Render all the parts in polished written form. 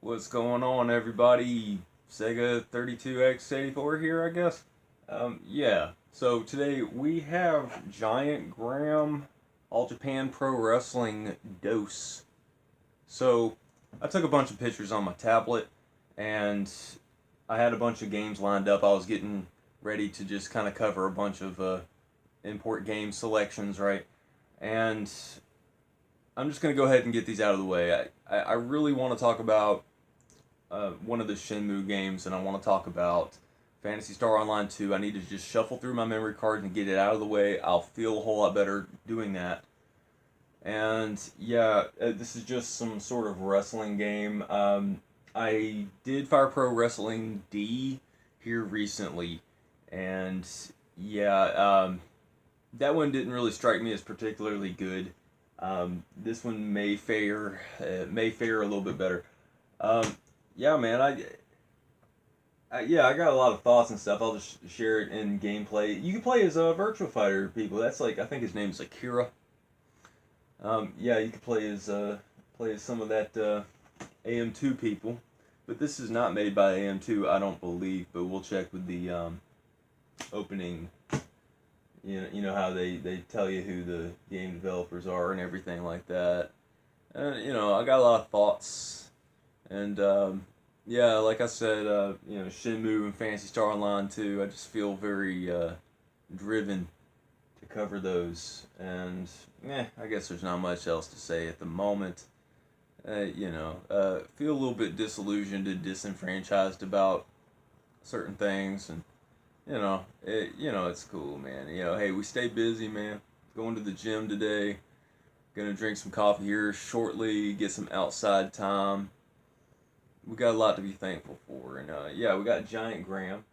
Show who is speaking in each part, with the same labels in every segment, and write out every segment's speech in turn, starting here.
Speaker 1: What's going on, everybody? Sega 32X84 here, I guess. Yeah. So today we have Giant Graham All Japan Pro Wrestling Dose. So I took a bunch of pictures on my tablet, and I had a bunch of games lined up. I was getting ready to just kind of cover a bunch of import game selections, right? And I'm just going to go ahead and get these out of the way. I really want to talk about one of the Shenmue games, and I want to talk about Phantasy Star Online 2. I need to just shuffle through my memory cards and get it out of the way. I'll feel a whole lot better doing that. And yeah, this is just some sort of wrestling game. I did Fire Pro Wrestling D here recently, and yeah, that one didn't really strike me as particularly good. This one may fare a little bit better. Yeah, man, I got a lot of thoughts and stuff. I'll just share it in gameplay. You can play as a Virtua Fighter, people. That's like, I think his name's Akira. Yeah, you can play as some of that AM2 people, but this is not made by AM2, I don't believe. But we'll check with the opening. You know how they tell you who the game developers are and everything like that. And I got a lot of thoughts, and yeah, like I said, Shenmue and Phantasy Star Online 2, I just feel very driven to cover those, and I guess there's not much else to say at the moment. Feel a little bit disillusioned and disenfranchised about certain things, and it's cool, man. Hey, we stay busy, man. Going to the gym today. Gonna drink some coffee here shortly. Get some outside time. We got a lot to be thankful for, and yeah, we got Giant Graham.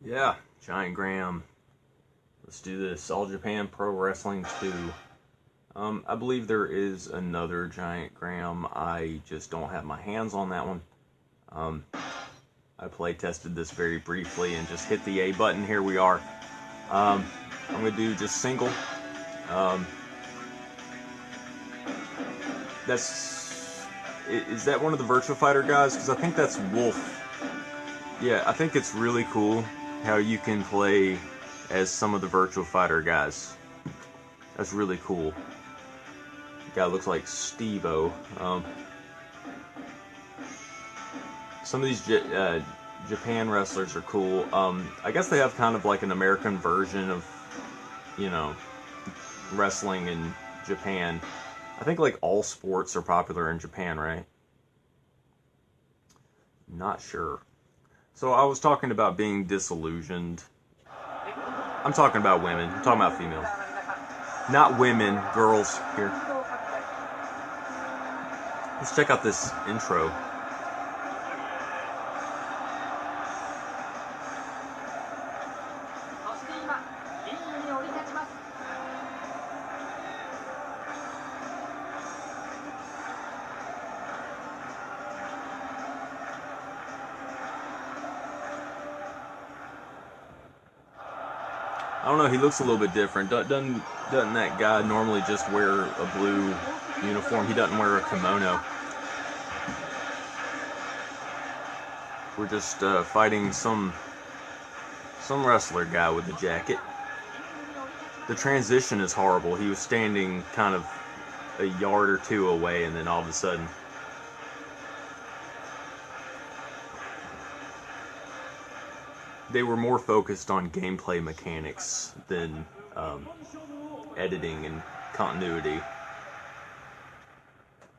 Speaker 1: Yeah, Giant Graham. Let's do this. All Japan Pro Wrestling 2. I believe there is another Giant Graham. I just don't have my hands on that one. I play tested this very briefly and just hit the A button. Here we are. I'm gonna do just single. Is that one of the Virtua Fighter guys? Because I think that's Wolf. Yeah, I think it's really cool how you can play as some of the Virtua Fighter guys. That's really cool. Guy looks like Steve-O. Some of these Japan wrestlers are cool. I guess they have kind of like an American version of, wrestling in Japan. I think like all sports are popular in Japan, right? Not sure. So I was talking about being disillusioned. I'm talking about women. I'm talking about females. Not women, girls here. Let's check out this intro. don't know, he looks a little bit different. Doesn't that guy normally just wear a blue uniform? He doesn't wear a kimono. We're just fighting some wrestler guy with a jacket. The transition is horrible. He was standing kind of a yard or two away, and then all of a sudden, they were more focused on gameplay mechanics than editing and continuity.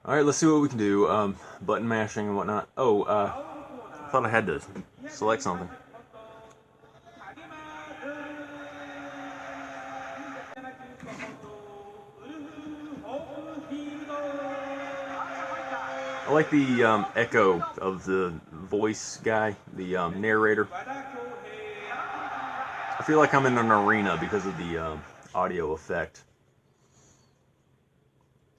Speaker 1: Alright, let's see what we can do. Button mashing and whatnot. Oh, I thought I had to select something. I like the echo of the voice guy, the narrator. I feel like I'm in an arena because of the audio effect.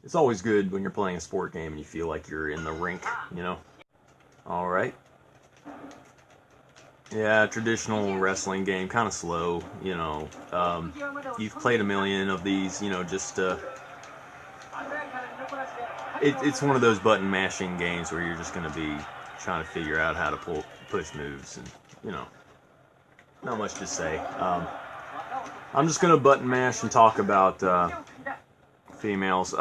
Speaker 1: It's always good when you're playing a sport game and you feel like you're in the rink, you know? Alright. Yeah, traditional wrestling game, kind of slow, you know. You've played a million of these, you know, just... It's one of those button mashing games where you're just going to be trying to figure out how to push moves, and, you know, not much to say. I'm just going to button mash and talk about females.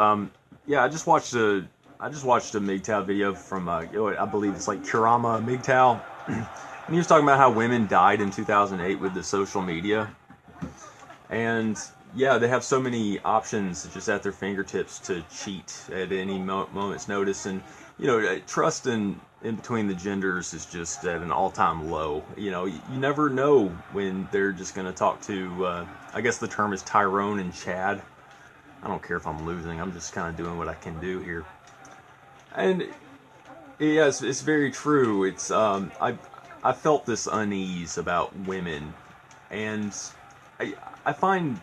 Speaker 1: Yeah, I just watched a MGTOW video from I believe it's like Kurama MGTOW, and he was talking about how women died in 2008 with the social media, and yeah, they have so many options just at their fingertips to cheat at any moment's notice, and you know, trust in between the genders is just at an all-time low. You know, you never know when they're just going to talk to, I guess the term is Tyrone and Chad. I don't care if I'm losing, I'm just kind of doing what I can do here. And yeah, it's very true. It's I felt this unease about women, and I find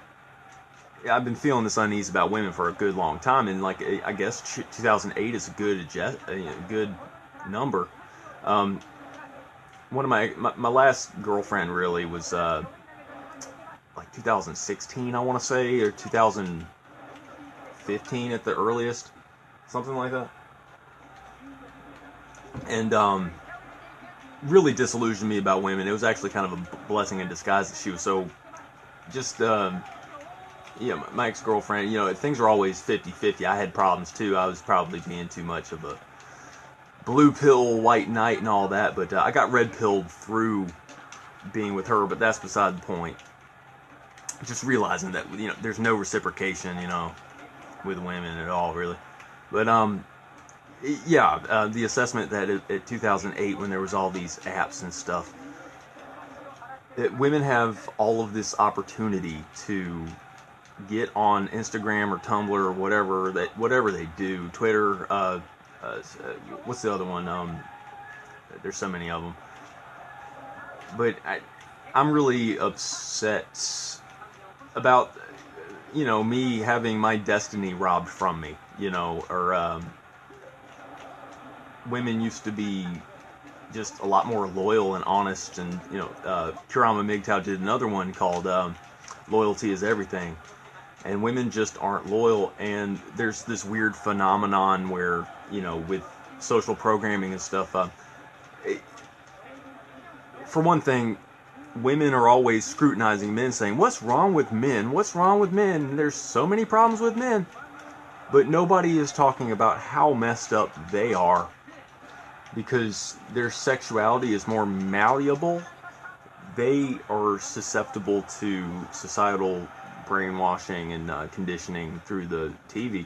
Speaker 1: I've been feeling this unease about women for a good long time, and like I guess 2008 is a good number. One of my last girlfriend really was like 2016, I want to say, or 2015 at the earliest, something like that. And really disillusioned me about women. It was actually kind of a blessing in disguise that she was so just yeah, my ex-girlfriend, you know, things are always 50-50. I had problems too. I was probably being too much of a blue pill, white knight and all that, but I got red pilled through being with her, but that's beside the point. Just realizing that, you know, there's no reciprocation, you know, with women at all, really. But yeah, the assessment that at 2008, when there was all these apps and stuff, that women have all of this opportunity to get on Instagram or Tumblr or whatever they do, Twitter, what's the other one? There's so many of them. But I'm really upset about, you know, me having my destiny robbed from me, you know, or women used to be just a lot more loyal and honest, and, you know, Kurama MGTOW did another one called Loyalty is Everything. And women just aren't loyal, and there's this weird phenomenon where, you know, with social programming and stuff, for one thing, women are always scrutinizing men, saying, what's wrong with men? What's wrong with men? And there's so many problems with men. But nobody is talking about how messed up they are, because their sexuality is more malleable. They are susceptible to societal brainwashing and conditioning through the TV.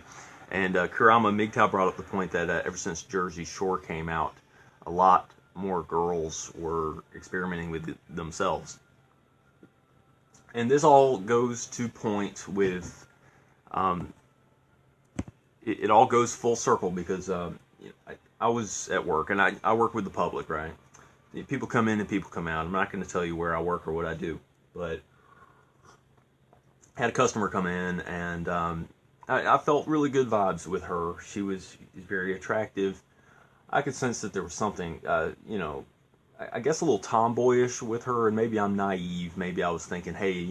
Speaker 1: And Kurama MGTOW brought up the point that ever since Jersey Shore came out, a lot more girls were experimenting with themselves. And this all goes to point with, it all goes full circle, because you know, I was at work, and I work with the public, right? People come in and people come out. I'm not going to tell you where I work or what I do, but had a customer come in, and I felt really good vibes with her. She was very attractive. I could sense that there was something, you know, I guess a little tomboyish with her, and maybe I'm naive. Maybe I was thinking, hey,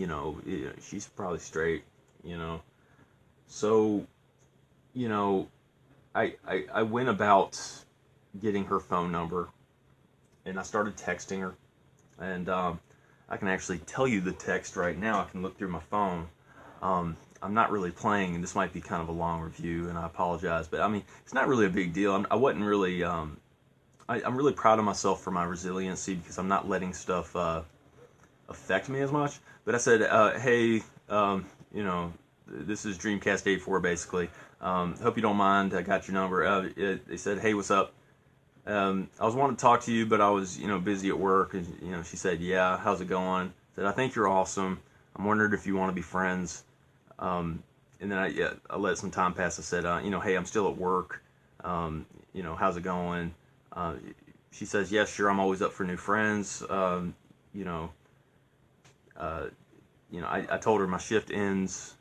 Speaker 1: she's probably straight, you know. So, you know, I went about getting her phone number, and I started texting her, and I can actually tell you the text right now. I can look through my phone. I'm not really playing, and this might be kind of a long review, and I apologize, but I mean, it's not really a big deal. I wasn't really, I'm really proud of myself for my resiliency because I'm not letting stuff affect me as much. But I said, hey, this is Dreamcast 84 basically. Hope you don't mind. I got your number. They said, hey, what's up? I was wanting to talk to you, but I was, busy at work. And, she said, yeah, how's it going? I said, I think you're awesome. I'm wondering if you want to be friends. And then I let some time pass. I said, hey, I'm still at work. How's it going? She says, yes, sure. I'm always up for new friends. I told her my shift ends.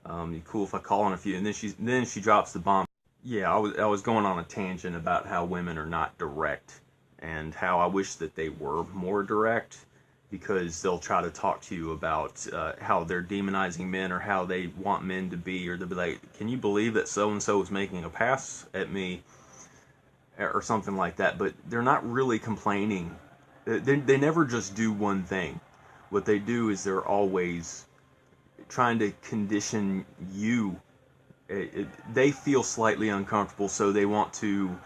Speaker 1: You cool if I call on a few? And then she drops the bomb. Yeah, I was going on a tangent about how women are not direct and how I wish that they were more direct, because they'll try to talk to you about how they're demonizing men or how they want men to be, or they'll be like, can you believe that so-and-so is making a pass at me, or something like that. But they're not really complaining. They never just do one thing. What they do is they're always trying to condition you. They feel slightly uncomfortable, so they want to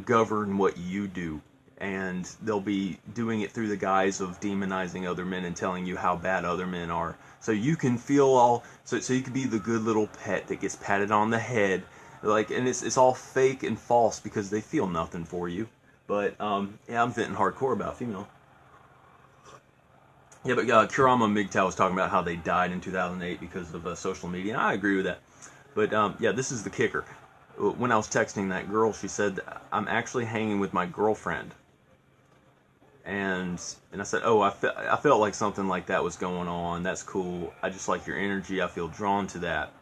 Speaker 1: govern what you do. And they'll be doing it through the guise of demonizing other men and telling you how bad other men are. So you can feel so you can be the good little pet that gets patted on the head. And it's all fake and false because they feel nothing for you. But, yeah, I'm venting hardcore about female. Yeah, but Kurama MGTOW was talking about how they died in 2008 because of social media, and I agree with that. But, yeah, this is the kicker. When I was texting that girl, she said, I'm actually hanging with my girlfriend. And I said, oh, I felt like something like that was going on. That's cool. I just like your energy. I feel drawn to that.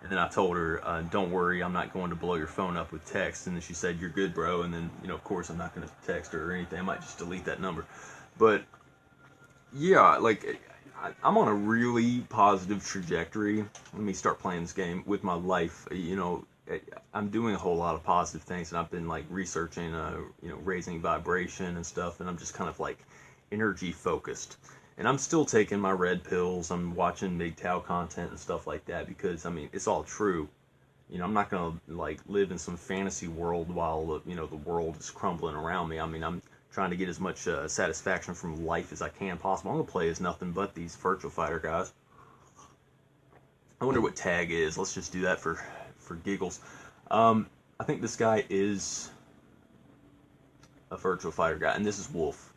Speaker 1: And then I told her, don't worry, I'm not going to blow your phone up with text. And then she said, you're good, bro. And then, of course, I'm not going to text her or anything. I might just delete that number. But, yeah, I'm on a really positive trajectory. Let me start playing this game with my life. I'm doing a whole lot of positive things, and I've been researching, raising vibration and stuff, and I'm just kind of energy focused. And I'm still taking my red pills. I'm watching MGTOW content and stuff like that because it's all true. I'm not gonna live in some fantasy world while the world is crumbling around me. I'm trying to get as much satisfaction from life as I can possible. I'm gonna play as nothing but these virtual fighter guys. I wonder what tag is. Let's just do that for giggles. I think this guy is a virtual fighter guy, and this is Wolf.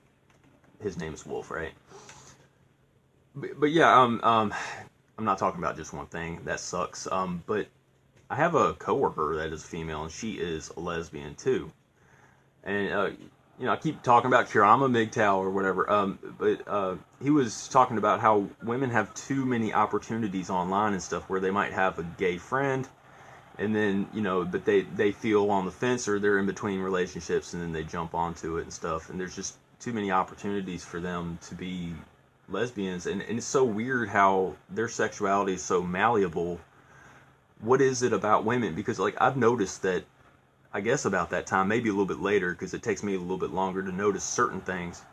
Speaker 1: His name is Wolf, right? But yeah, I'm not talking about just one thing. That sucks. But I have a coworker that is female, and she is a lesbian too. And I keep talking about Kurama MGTOW or whatever. But he was talking about how women have too many opportunities online and stuff, where they might have a gay friend, and then but they feel on the fence, or they're in between relationships, and then they jump onto it and stuff. And there's just too many opportunities for them to be lesbians, and it's so weird how their sexuality is so malleable. What is it about women? Because I've noticed that, I guess about that time, maybe a little bit later, because it takes me a little bit longer to notice certain things.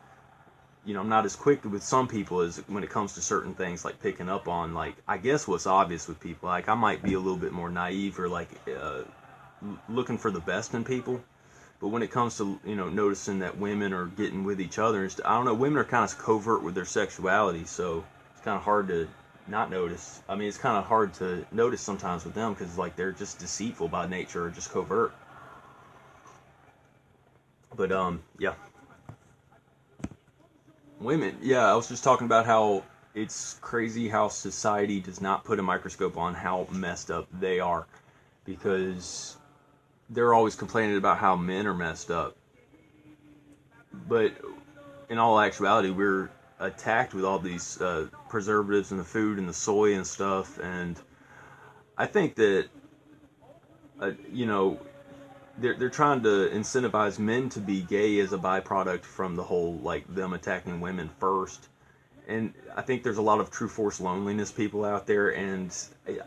Speaker 1: I'm not as quick with some people as when it comes to certain things, like picking up on I guess what's obvious with people. I might be a little bit more naive, or looking for the best in people. But when it comes to, noticing that women are getting with each other, I don't know, women are kind of covert with their sexuality, so it's kind of hard to not notice. It's kind of hard to notice sometimes with them, because, they're just deceitful by nature, or just covert. But, yeah. Women, yeah, I was just talking about how it's crazy how society does not put a microscope on how messed up they are, because they're always complaining about how men are messed up. But in all actuality, we're attacked with all these preservatives in the food and the soy and stuff. And I think that, they're trying to incentivize men to be gay as a byproduct from the whole like them attacking women first. And I think there's a lot of true force loneliness people out there, and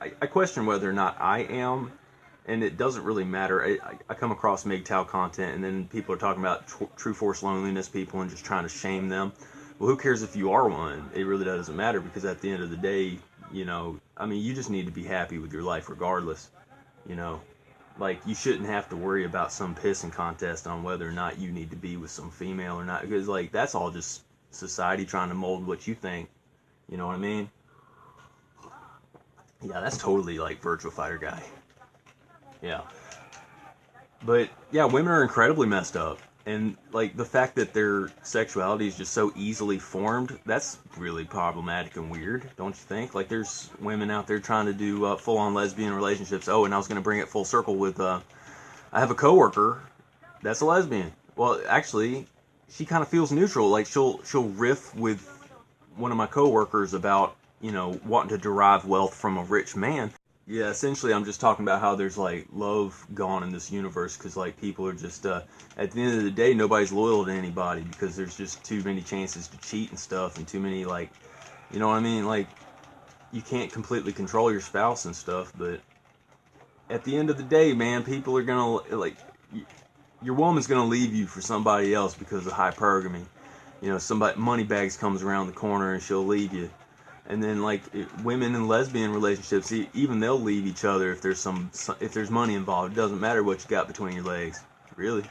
Speaker 1: I question whether or not I am, and it doesn't really matter. I come across MGTOW content, and then people are talking about true force loneliness people and just trying to shame them. Well, who cares if you are one? It really doesn't matter, because at the end of the day, you know, I mean, you just need to be happy with your life regardless, you know. Like, you shouldn't have to worry about some pissing contest on whether or not you need to be with some female or not, because, like, that's all just society trying to mold what you think, you know what I mean? Yeah, that's totally, like, Virtual Fighter guy. Yeah. But, yeah, women are incredibly messed up. And, like, the fact that their sexuality is just so easily formed, that's really problematic and weird, don't you think? Like, there's women out there trying to do full-on lesbian relationships. Oh, and I was going to bring it full circle with, I have a coworker that's a lesbian. Well, actually, she kind of feels neutral. Like, she'll riff with one of my coworkers about, you know, wanting to derive wealth from a rich man. Yeah, essentially, I'm just talking about how there's, like, love gone in this universe, because, like, people are just, at the end of the day, nobody's loyal to anybody, because there's just too many chances to cheat and stuff, and too many, like, you know what I mean? Like, you can't completely control your spouse and stuff, but at the end of the day, man, people are gonna, like, your woman's gonna leave you for somebody else because of hypergamy. You know, somebody, Moneybags comes around the corner and she'll leave you. And then, like, women in lesbian relationships, even they'll leave each other if there's money involved. It doesn't matter what you got between your legs, really.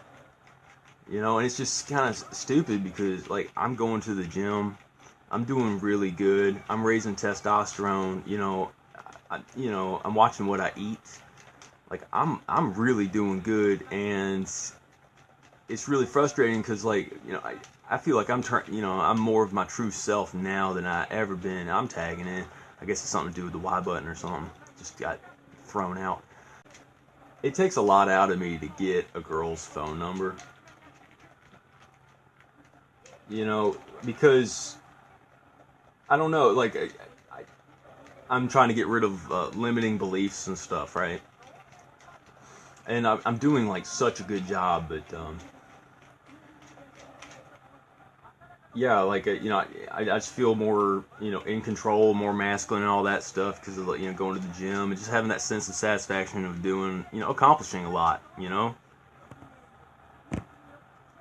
Speaker 1: You know, and it's just kind of stupid, because, like, I'm going to the gym, I'm doing really good, I'm raising testosterone. You know, I'm watching what I eat. Like, I'm really doing good, and it's really frustrating, because, like, you know, I feel like I'm more of my true self now than I ever been. I'm tagging in. I guess it's something to do with the Y button or something. Just got thrown out. It takes a lot out of me to get a girl's phone number. You know, because, I don't know, like, I'm trying to get rid of limiting beliefs and stuff, right? And I'm doing, like, such a good job, but, yeah, like, you know, I just feel more, you know, in control, more masculine and all that stuff, because of, you know, going to the gym and just having that sense of satisfaction of doing, you know, accomplishing a lot, you know?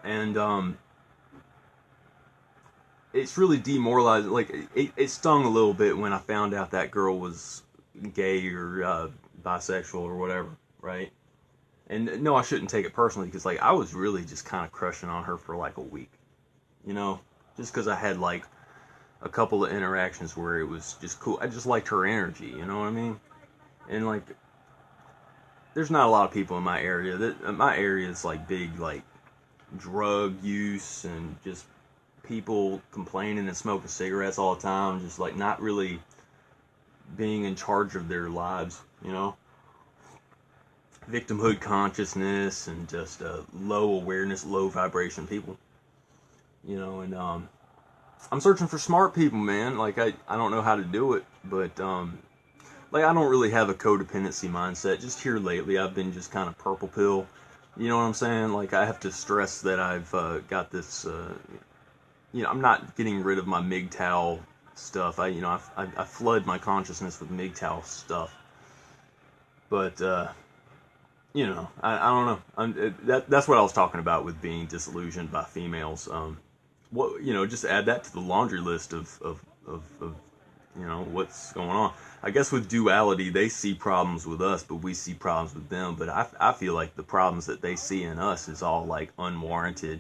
Speaker 1: And, it's really demoralizing. Like, it stung a little bit when I found out that girl was gay or bisexual or whatever, right? And no, I shouldn't take it personally, because, like, I was really just kind of crushing on her for, like, a week, you know? Just because I had, like, a couple of interactions where it was just cool. I just liked her energy, you know what I mean? And, like, there's not a lot of people in my area. My area is, like, big, like, drug use and just people complaining and smoking cigarettes all the time, just, like, not really being in charge of their lives, you know? Victimhood consciousness and just low awareness, low vibration people. You know, and I'm searching for smart people, man. Like, I don't know how to do it, but like, I don't really have a codependency mindset. Just here lately, I've been just kind of purple pill. You know what I'm saying? Like, I have to stress that I've got this. You know, I'm not getting rid of my MGTOW stuff. I flood my consciousness with MGTOW stuff, but you know, I don't know. That's what I was talking about with being disillusioned by females. What, you know, just add that to the laundry list of you know, what's going on. I guess with duality, they see problems with us, but we see problems with them. But I feel like the problems that they see in us is all, like, unwarranted.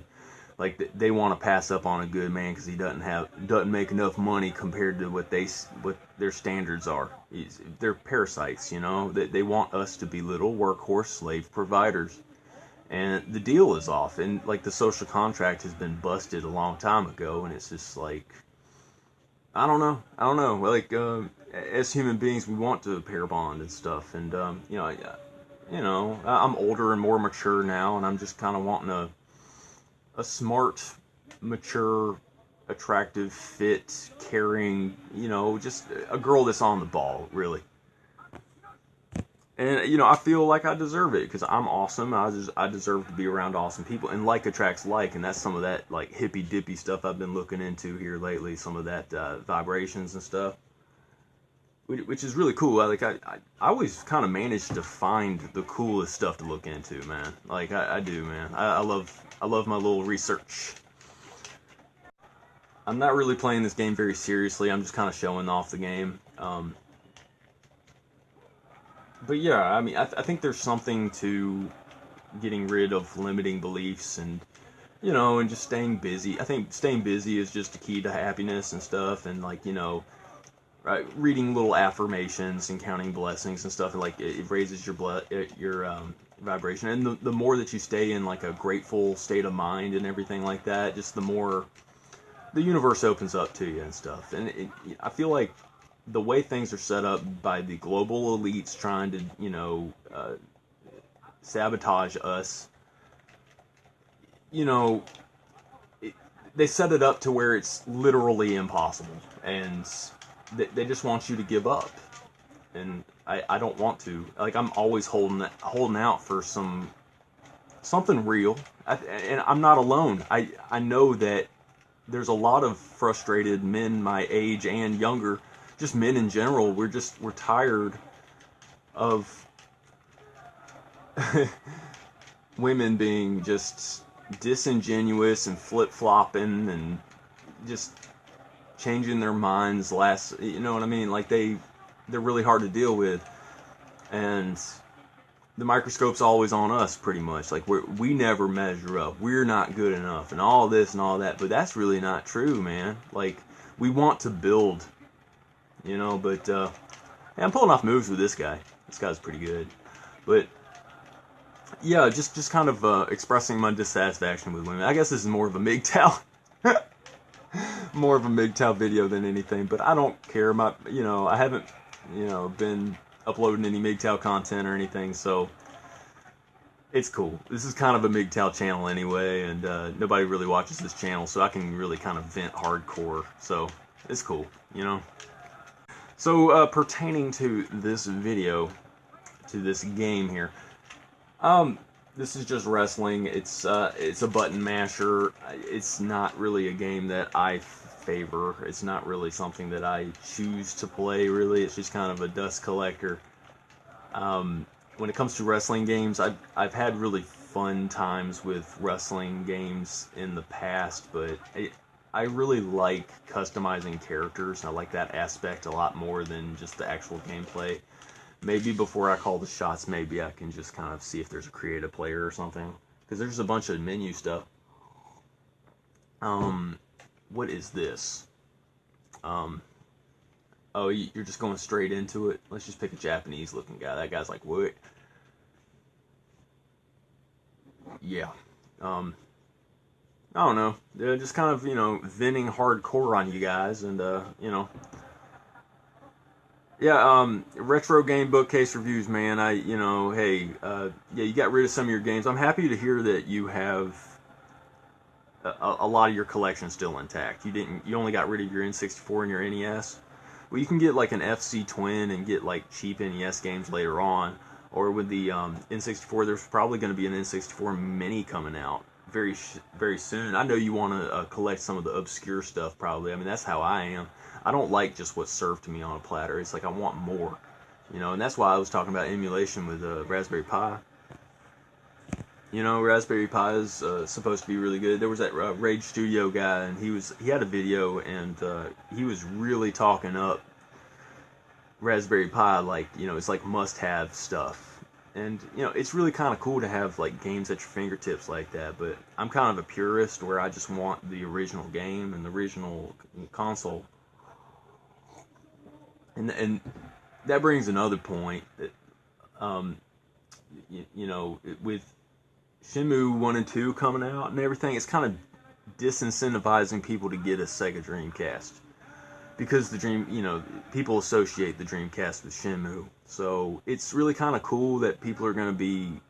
Speaker 1: Like, they want to pass up on a good man because he doesn't make enough money compared to what their standards are. They're parasites, you know. They want us to be little workhorse slave providers. And the deal is off, and, like, the social contract has been busted a long time ago, and it's just like, I don't know. Like, as human beings, we want to pair bond and stuff, and you know, I'm older and more mature now, and I'm just kind of wanting a smart, mature, attractive, fit, caring, you know, just a girl that's on the ball, really. And, you know, I feel like I deserve it because I'm awesome. I deserve to be around awesome people. And like attracts like, and that's some of that, like, hippy-dippy stuff I've been looking into here lately. Some of that vibrations and stuff, which is really cool. I always kind of manage to find the coolest stuff to look into, man. Like, I do, man. I love my little research. I'm not really playing this game very seriously. I'm just kind of showing off the game. But yeah, I mean, I think there's something to getting rid of limiting beliefs and, you know, and just staying busy. I think staying busy is just the key to happiness and stuff, and, like, you know, right, reading little affirmations and counting blessings and stuff, and, like, it raises your vibration. And the more that you stay in, like, a grateful state of mind and everything like that, just the more the universe opens up to you and stuff. And I feel like the way things are set up by the global elites trying to, you know, sabotage us, you know, they set it up to where it's literally impossible, and they just want you to give up. And I don't want to. Like, I'm always holding out for something real, and I'm not alone. I know that there's a lot of frustrated men my age and younger, just men in general. We're tired of women being just disingenuous and flip-flopping and just changing their minds you know what I mean? Like, they're really hard to deal with, and the microscope's always on us, pretty much. Like, we never measure up. We're not good enough, and all this and all that. But that's really not true, man. Like, we want to build, you know. But yeah, I'm pulling off moves with this guy. This guy's pretty good. But yeah, just kind of expressing my dissatisfaction with women. I guess this is more of a MGTOW, more of a MGTOW video than anything. But I don't care. You know, I haven't, you know, been uploading any MGTOW content or anything, so it's cool. This is kind of a MGTOW channel anyway, and nobody really watches this channel, so I can really kind of vent hardcore, so it's cool, you know? So, pertaining to this video, to this game here, this is just wrestling. It's a button masher. It's not really a game that I favor. It's not really something that I choose to play, really. It's just kind of a dust collector. When it comes to wrestling games, I've had really fun times with wrestling games in the past, but I really like customizing characters. I like that aspect a lot more than just the actual gameplay. Maybe before I call the shots, maybe I can just kind of see if there's a creative player or something, because there's a bunch of menu stuff. What is this? Oh, you're just going straight into it? Let's just pick a Japanese-looking guy. That guy's like, what? Yeah. I don't know. Just kind of, you know, venting hardcore on you guys, and, you know. Yeah, retro game bookcase reviews, man. You know, hey, yeah, you got rid of some of your games. I'm happy to hear that you have a lot of your collection still intact. You only got rid of your N64 and your NES. Well, you can get like an FC Twin and get like cheap NES games later on, or with the N64, there's probably going to be an N64 Mini coming out very soon. I know you want to collect some of the obscure stuff, probably. I mean, that's how I am. I don't like just what's served to me on a platter. It's like I want more, you know. And that's why I was talking about emulation with Raspberry Pi. You know, Raspberry Pi is supposed to be really good. There was that Rage Studio guy, and he had a video, and he was really talking up Raspberry Pi, like, you know, it's like must-have stuff. And, you know, it's really kind of cool to have, like, games at your fingertips like that, but I'm kind of a purist where I just want the original game and the original console. And that brings another point that, you know, with Shenmue 1 and 2 coming out and everything, it's kind of disincentivizing people to get a Sega Dreamcast. Because you know, people associate the Dreamcast with Shenmue. So it's really kind of cool that people are going to be,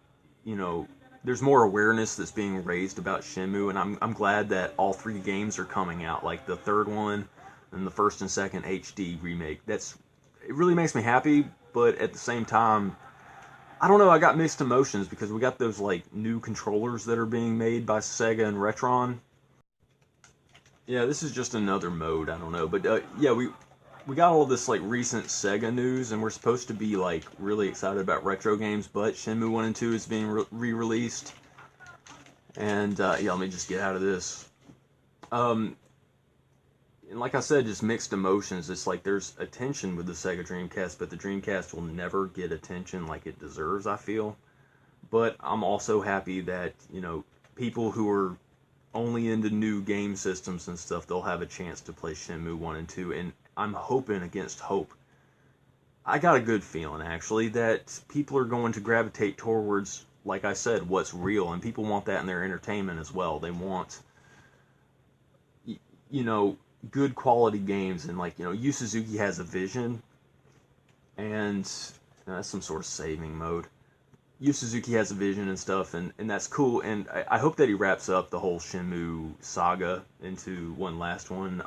Speaker 1: you know, there's more awareness that's being raised about Shenmue, and I'm glad that all three games are coming out, like the third one and the first and second HD remake. It really makes me happy, but at the same time, I don't know, I got mixed emotions because we got those like new controllers that are being made by Sega and Retron. Yeah, this is just another mode, I don't know, but yeah, we got all this like recent Sega news, and we're supposed to be like really excited about retro games, but Shenmue 1 and 2 is being re-released. And yeah, let me just get out of this. And like I said, just mixed emotions. It's like there's attention with the Sega Dreamcast, but the Dreamcast will never get attention like it deserves, I feel. But I'm also happy that, you know, people who are only into new game systems and stuff, they'll have a chance to play Shenmue 1 and 2. And I'm hoping against hope. I got a good feeling, actually, that people are going to gravitate towards, like I said, what's real. And people want that in their entertainment as well. They want, you know, good quality games, and like, you know, Yu Suzuki has a vision, and that's some sort of saving mode. Yu Suzuki has a vision and stuff, and that's cool, and I hope that he wraps up the whole Shenmue saga into one last one,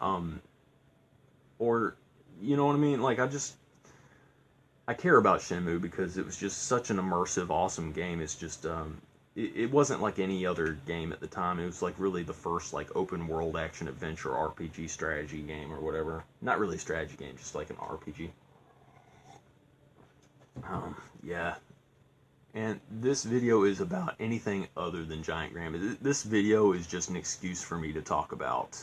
Speaker 1: or, you know what I mean, like, I care about Shenmue because it was just such an immersive, awesome game. It's just, it wasn't like any other game at the time. It was like really the first like open world action adventure RPG strategy game or whatever. Not really a strategy game, just like an RPG. Yeah. And this video is about anything other than Giant Graham. This video is just an excuse for me to talk about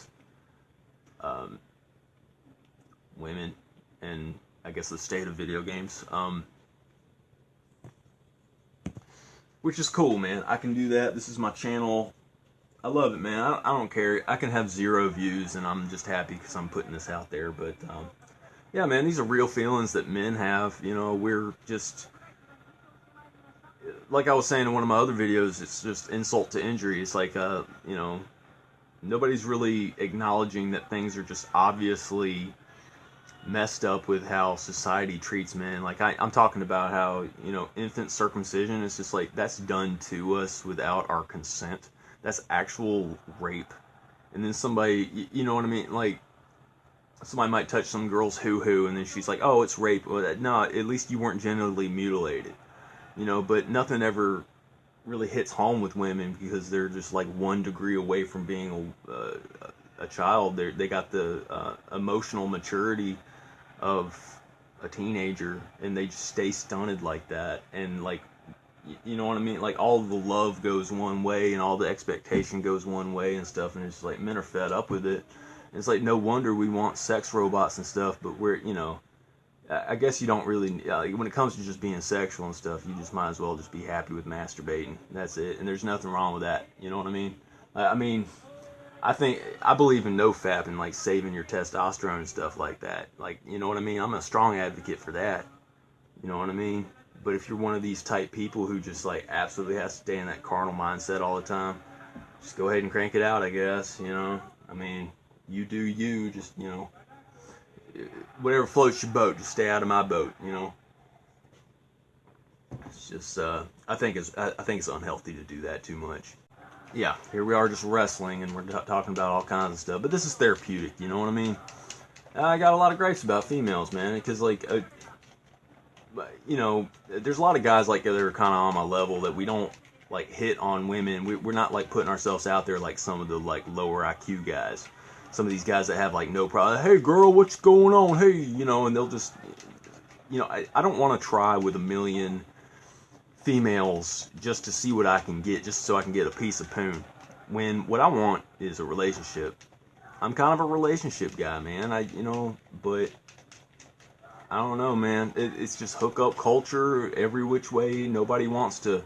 Speaker 1: women and I guess the state of video games. Which is cool, man. I can do that. This is my channel. I love it, man. I don't care. I can have 0 views, and I'm just happy because I'm putting this out there. But, yeah, man, these are real feelings that men have. You know, we're just... Like I was saying in one of my other videos, it's just insult to injury. It's like, you know, nobody's really acknowledging that things are just obviously messed up with how society treats men. Like I'm talking about how, you know, infant circumcision is just like, that's done to us without our consent. That's actual rape. And then somebody, you know what I mean, like somebody might touch some girl's hoo-hoo and then she's like, oh, it's rape. Well, no, at least you weren't genitally mutilated, you know. But nothing ever really hits home with women because they're just like 1 degree away from being a child. They got the emotional maturity of a teenager, and they just stay stunted like that. And like, you know what I mean, like all the love goes one way and all the expectation goes one way and stuff, and it's like men are fed up with it. And it's like, no wonder we want sex robots and stuff, but we're, you know, I guess you don't really, when it comes to just being sexual and stuff, you just might as well just be happy with masturbating. That's it. And there's nothing wrong with that, you know what I mean? I believe in no-fap and like saving your testosterone and stuff like that. Like, you know what I mean? I'm a strong advocate for that. You know what I mean? But if you're one of these type people who just like absolutely has to stay in that carnal mindset all the time, just go ahead and crank it out, I guess, you know? I mean, you do you, just, you know, whatever floats your boat, just stay out of my boat, you know? It's just, I think it's unhealthy to do that too much. Yeah, here we are just wrestling, and we're talking about all kinds of stuff. But this is therapeutic, you know what I mean? I got a lot of gripes about females, man, because, like, you know, there's a lot of guys, like, that are kind of on my level that we don't, like, hit on women. We're not, like, putting ourselves out there like some of the, like, lower IQ guys. Some of these guys that have, like, no problem. Hey, girl, what's going on? Hey, you know, and they'll just, you know, I don't want to try with a million females just to see what I can get, just so I can get a piece of poon, when what I want is a relationship. I'm kind of a relationship guy, man. You know, but I don't know, man. It's just hookup culture every which way. Nobody wants to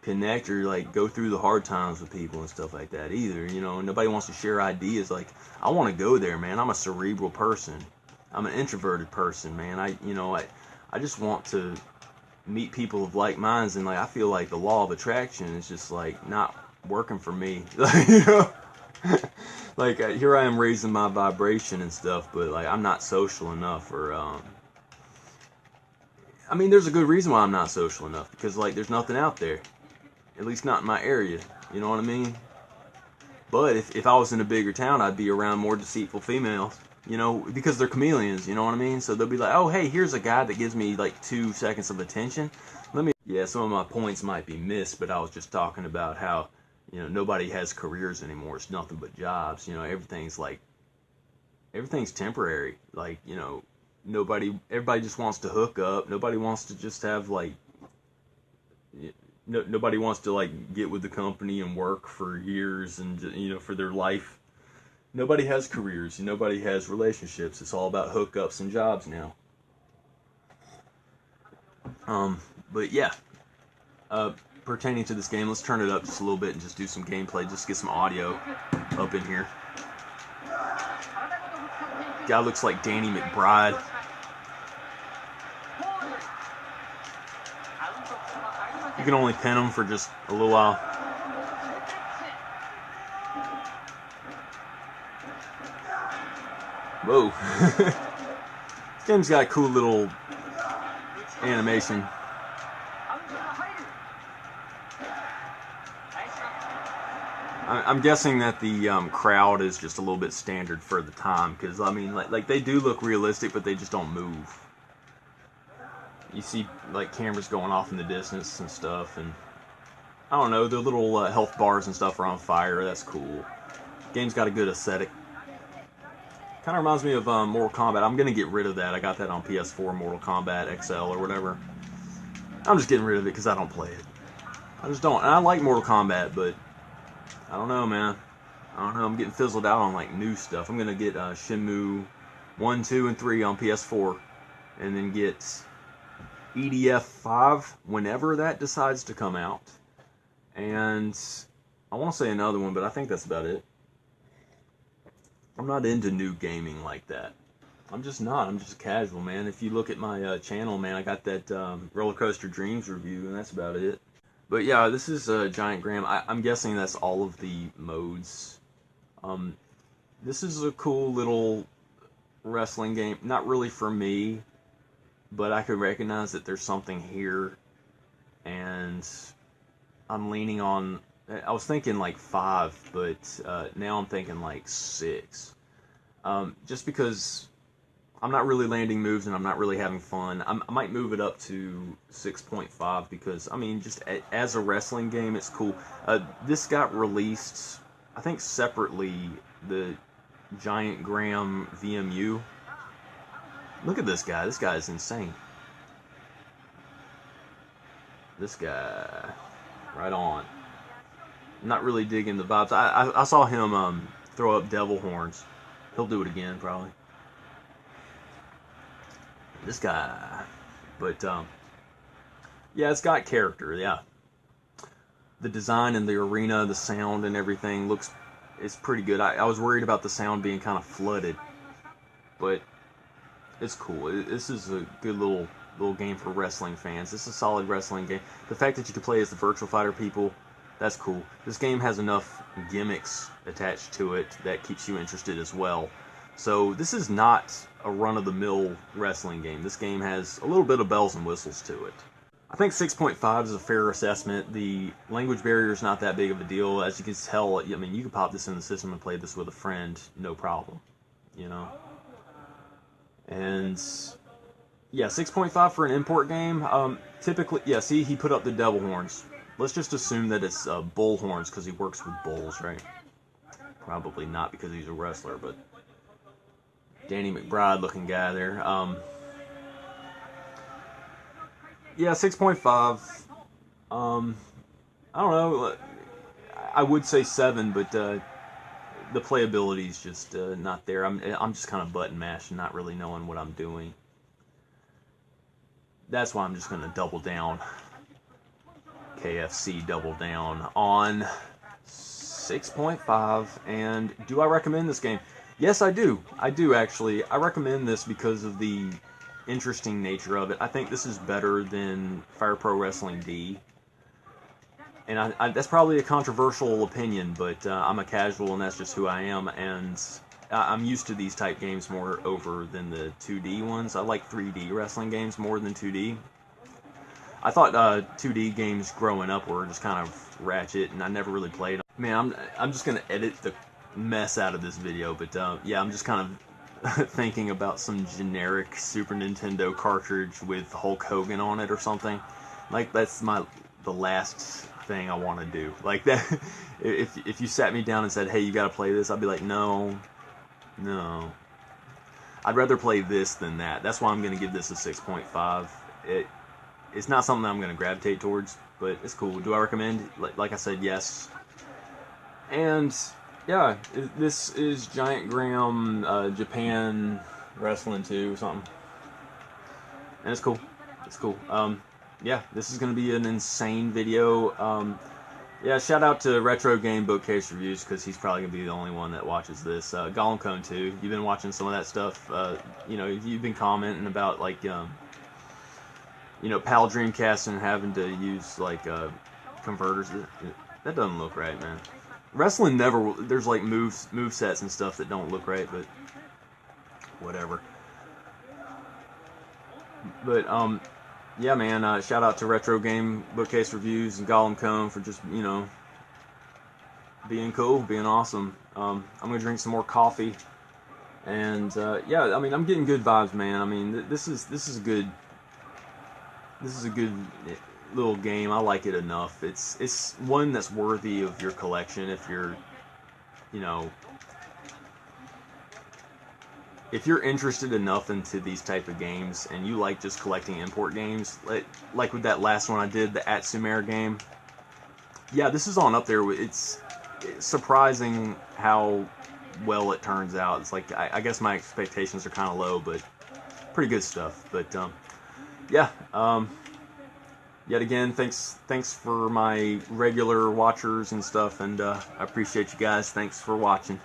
Speaker 1: connect or like go through the hard times with people and stuff like that either, you know. Nobody wants to share ideas. Like, I want to go there, man. I'm a cerebral person. I'm an introverted person, man. I just want to meet people of like minds, and like I feel like the law of attraction is just like not working for me. You know, like here I am raising my vibration and stuff, but like I'm not social enough, or I mean, there's a good reason why I'm not social enough, because like there's nothing out there, at least not in my area. You know what I mean? But if I was in a bigger town, I'd be around more deceitful females.
Speaker 2: You know, because they're chameleons, you know what I mean? So they'll be like, oh, hey, here's a guy that gives me like 2 seconds of attention. Yeah, some of my points might be missed, but I was just talking about how, you know, nobody has careers anymore. It's nothing but jobs. You know, everything's temporary. Like, you know, everybody just wants to hook up. Nobody wants to just have like, nobody wants to like get with the company and work for years and, you know, for their life. Nobody has careers. Nobody has relationships. It's all about hookups and jobs now. But yeah, pertaining to this game, let's turn it up just a little bit and just do some gameplay, just get some audio up in here. Guy looks like Danny McBride. You can only pin him for just a little while. Whoa. This game's got a cool little animation. I'm guessing that the crowd is just a little bit standard for the time, because I mean, like they do look realistic, but they just don't move. You see like cameras going off in the distance and stuff, and I don't know, the little health bars and stuff are on fire. That's cool. Game's got a good aesthetic. Kind of reminds me of Mortal Kombat. I'm going to get rid of that. I got that on PS4, Mortal Kombat XL or whatever. I'm just getting rid of it because I don't play it. I just don't. And I like Mortal Kombat, but I don't know, man. I don't know. I'm getting fizzled out on like new stuff. I'm going to get Shenmue 1, 2, and 3 on PS4. And then get EDF 5 whenever that decides to come out. And I want to say another one, but I think that's about it. I'm not into new gaming like that. I'm just not. I'm just casual, man. If you look at my channel, man, I got that Roller Coaster Dreams review, and that's about it. But yeah, this is Giant Graham. I'm guessing that's all of the modes. This is a cool little wrestling game. Not really for me, but I could recognize that there's something here. And I'm leaning on... I was thinking like 5, but now I'm thinking like 6. Just because I'm not really landing moves and I'm not really having fun. I might move it up to 6.5 because, I mean, just as a wrestling game, it's cool. This got released, I think, separately, the Giant Graham VMU. Look at this guy. This guy is insane. This guy, right on. Not really digging the vibes. I saw him throw up devil horns. He'll do it again, probably. This guy. But, yeah, it's got character, yeah. The design in the arena, the sound and everything it's pretty good. I was worried about the sound being kind of flooded. But it's cool. This is a good little game for wrestling fans. This is a solid wrestling game. The fact that you can play as the Virtual Fighter people, that's cool. This game has enough gimmicks attached to it that keeps you interested as well. So this is not a run-of-the-mill wrestling game. This game has a little bit of bells and whistles to it. I think 6.5 is a fair assessment. The language barrier is not that big of a deal. As you can tell, I mean, you can pop this in the system and play this with a friend, no problem. You know? And yeah, 6.5 for an import game. Typically, yeah, see, he put up the devil horns. Let's just assume that it's bull horns because he works with bulls, right? Probably not because he's a wrestler, but Danny McBride looking guy there. Yeah, 6.5. I don't know. I would say 7, but the playability is just not there. I'm just kind of button mashing, not really knowing what I'm doing. That's why I'm just going to double down. KFC double down on 6.5. And do I recommend this game? Yes, I do. I do, actually. I recommend this because of the interesting nature of it. I think this is better than Fire Pro Wrestling D. And that's probably a controversial opinion, but I'm a casual and that's just who I am. And I'm used to these type games more over than the 2D ones. I like 3D wrestling games more than 2D. I thought 2D games growing up were just kind of ratchet, and I never really played them. Man, I'm just going to edit the mess out of this video, but yeah, I'm just kind thinking about some generic Super Nintendo cartridge with Hulk Hogan on it or something. Like, that's the last thing I want to do. Like that, if you sat me down and said, hey, you gotta play this, I'd be like, no. I'd rather play this than that. That's why I'm gonna give this a 6.5. It's not something I'm gonna gravitate towards, but it's cool. Do I recommend? Like I said, yes. And yeah, this is Giant Graham Japan Wrestling 2 or something. And it's cool. It's cool. Yeah, this is going to be an insane video. Yeah, shout out to Retro Game Bookcase Reviews, because he's probably going to be the only one that watches this. Gollum Cone too. You've been watching some of that stuff. You know, you've been commenting about, like, you know, PAL Dreamcast and having to use, like, converters. That doesn't look right, man. Wrestling never, there's like move sets and stuff that don't look right, but whatever. But yeah, man, shout out to Retro Game Bookcase Reviews and Gollum Cone for just, you know, being cool, being awesome. I'm gonna drink some more coffee, and yeah, I mean, I'm getting good vibes, man. I mean, this is a good little game. I like it enough. It's one that's worthy of your collection if you're, you know, if you're interested enough into these type of games and you like just collecting import games, like with that last one I did, the Atsumare game. Yeah, this is on up there. It's surprising how well it turns out. It's like, I guess my expectations are kind of low, but pretty good stuff. But yeah, yet again, thanks for my regular watchers and stuff, and I appreciate you guys. Thanks for watching.